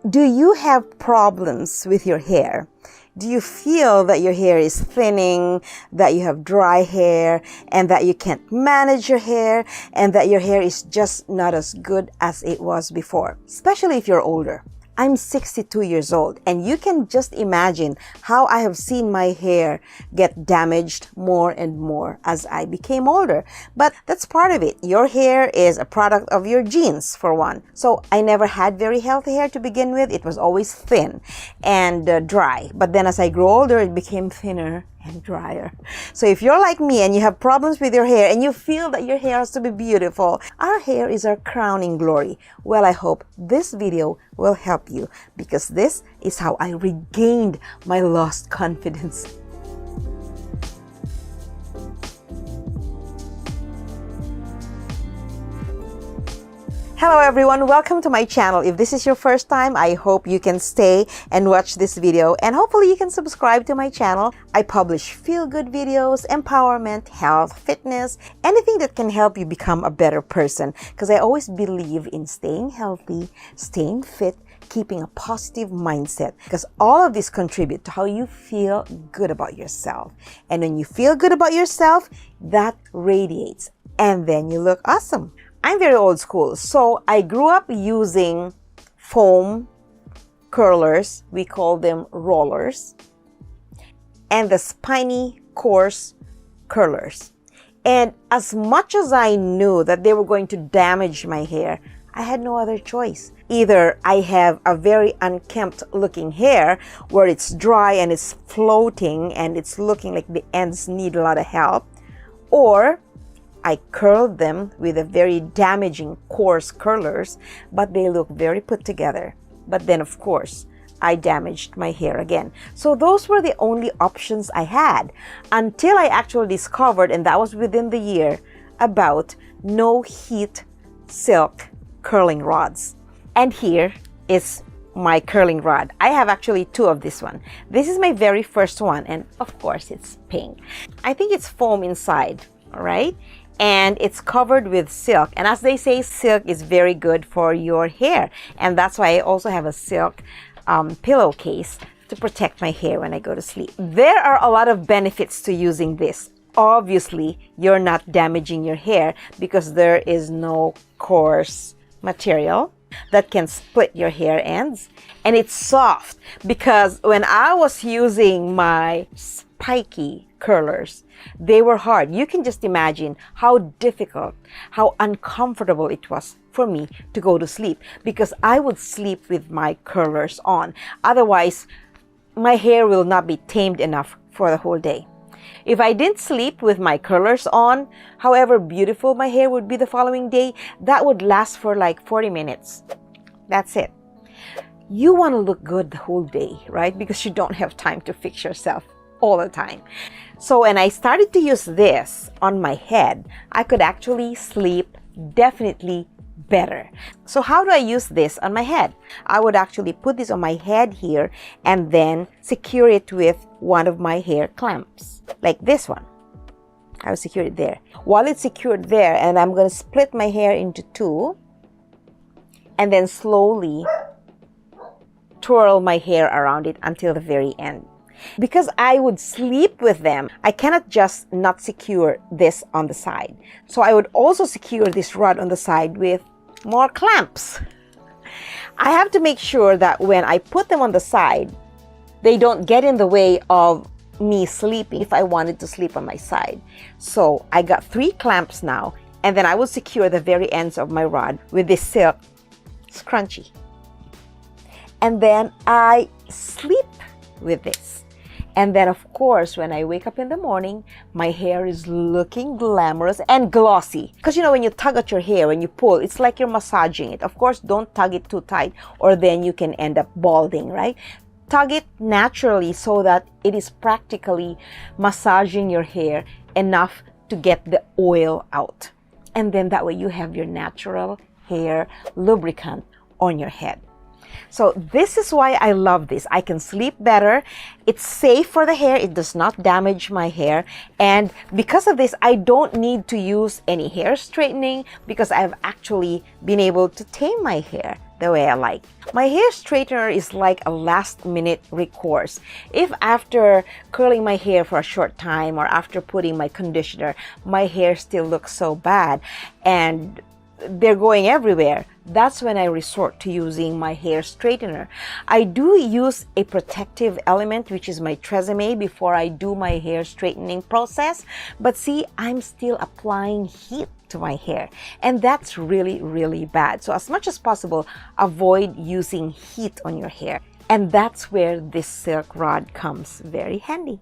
Do you have problems with your hair? Do you feel that your hair is thinning, that you have dry hair, and that you can't manage your hair, and that your hair is just not as good as it was before, especially if you're older? I'm 62 years old, and you can just imagine how I have seen my hair get damaged more and more as I became older. But that's part of it. Your hair is a product of your genes, for one. So I never had very healthy hair to begin with. It was always thin and dry. But then as I grew older, it became thinner and drier. So if you're like me and you have problems with your hair and you feel that your hair has to be beautiful, our hair is our crowning glory. Well, I hope this video will help you, because this is how I regained my lost confidence. Hello everyone, welcome to my channel. If this is your first time, I hope you can stay and watch this video, and hopefully you can subscribe to my channel. I publish feel-good videos, empowerment, health, fitness, anything that can help you become a better person, because I always believe in staying healthy, staying fit, keeping a positive mindset, because all of this contribute to how you feel good about yourself. And when you feel good about yourself, that radiates, and then you look awesome. I'm very old school, so I grew up using foam curlers, we call them rollers, and the spiny, coarse curlers. And as much as I knew that they were going to damage my hair, I had no other choice. Either I have a very unkempt looking hair where it's dry and it's floating and it's looking like the ends need a lot of help, or I curled them with a very damaging coarse curlers, but they look very put together. But then of course, I damaged my hair again. So those were the only options I had until I actually discovered, and that was within the year, about no heat silk curling rods. And here is my curling rod. I have actually two of this one. This is my very first one, and of course it's pink. I think it's foam inside, all right? And it's covered with silk, and as they say, silk is very good for your hair, and that's why I also have a silk pillowcase to protect my hair when I go to sleep. There are a lot of benefits to using this. Obviously, you're not damaging your hair because there is no coarse material that can split your hair ends, and it's soft, because when I was using my spiky curlers, they were hard. You can just imagine how difficult, how uncomfortable it was for me to go to sleep, because I would sleep with my curlers on. Otherwise, my hair will not be tamed enough for the whole day. If I didn't sleep with my curlers on, however beautiful my hair would be the following day, that would last for like 40 minutes. That's it. You want to look good the whole day, right? Because you don't have time to fix yourself all the time. So when I started to use this on my head, I could actually sleep definitely better. So how do I use this on my head? I would actually put this on my head here and then secure it with one of my hair clamps, like this one. I will secure it there. While it's secured there, and I'm going to split my hair into two and then slowly twirl my hair around it until the very end. Because I would sleep with them, I cannot just not secure this on the side. So I would also secure this rod on the side with more clamps. I have to make sure that when I put them on the side, they don't get in the way of me sleeping if I wanted to sleep on my side. So I got 3 clamps now, and then I will secure the very ends of my rod with this silk scrunchie. And then I sleep with this. And then of course, when I wake up in the morning, my hair is looking glamorous and glossy. Because you know, when you tug at your hair, when you pull, it's like you're massaging it. Of course, don't tug it too tight or then you can end up balding, right? Tug it naturally so that it is practically massaging your hair enough to get the oil out. And then that way you have your natural hair lubricant on your head. So this is why I love this. I can sleep better. It's safe for the hair. It does not damage my hair. And because of this, I don't need to use any hair straightening because I've actually been able to tame my hair the way I like. My hair straightener is like a last-minute recourse. If after curling my hair for a short time or after putting my conditioner, my hair still looks so bad and they're going everywhere, that's when I resort to using my hair straightener. I do use a protective element, which is my Tresemme, before I do my hair straightening process. But see, I'm still applying heat to my hair, and that's really, really bad. So as much as possible, avoid using heat on your hair. And that's where this silk rod comes very handy.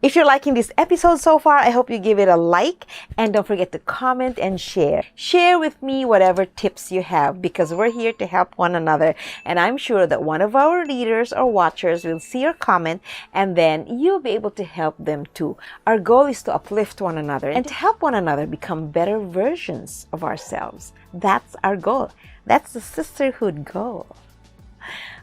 If you're liking this episode so far, I hope you give it a like and don't forget to comment and share. Share with me whatever tips you have because we're here to help one another. And I'm sure that one of our readers or watchers will see your comment and then you'll be able to help them too. Our goal is to uplift one another and to help one another become better versions of ourselves. That's our goal. That's the sisterhood goal.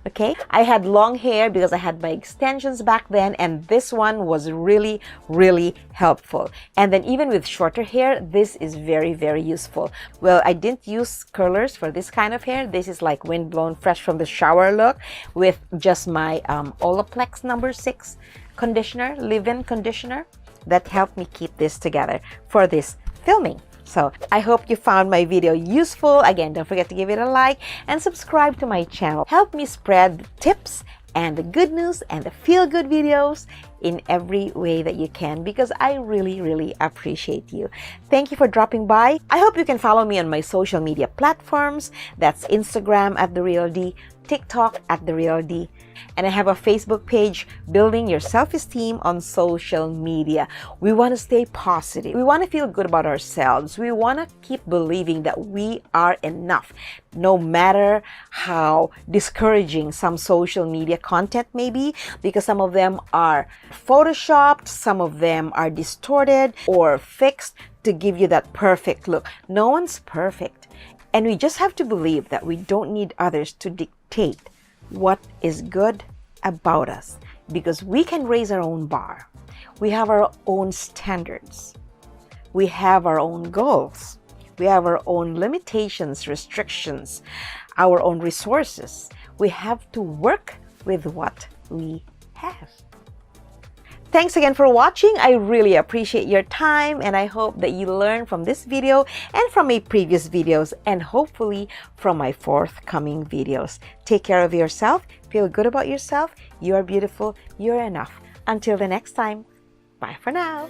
Okay, I had long hair because I had my extensions back then, and this one was really, really helpful. And then even with shorter hair, this is very, very useful. Well, I didn't use curlers for this kind of hair. This is like windblown, fresh from the shower look with just my Olaplex number 6 conditioner, leave-in conditioner that helped me keep this together for this filming. So I hope you found my video useful. Again, don't forget to give it a like and subscribe to my channel. Help me spread the tips and the good news and the feel-good videos in every way that you can because I really, really appreciate you. Thank you for dropping by. I hope you can follow me on my social media platforms. That's Instagram @TheRealD, TikTok @TheRealD. And I have a Facebook page, Building Your Self-Esteem on Social Media. We want to stay positive. We want to feel good about ourselves. We want to keep believing that we are enough, no matter how discouraging some social media content may be, because some of them are photoshopped, some of them are distorted or fixed to give you that perfect look. No one's perfect. And we just have to believe that we don't need others to dictate what is good about us because we can raise our own bar. We have our own standards. We have our own goals. We have our own limitations, restrictions, our own resources. We have to work with what we have. Thanks again for watching. I really appreciate your time and I hope that you learn from this video and from my previous videos and hopefully from my forthcoming videos. Take care of yourself. Feel good about yourself. You are beautiful. You're enough. Until the next time. Bye for now.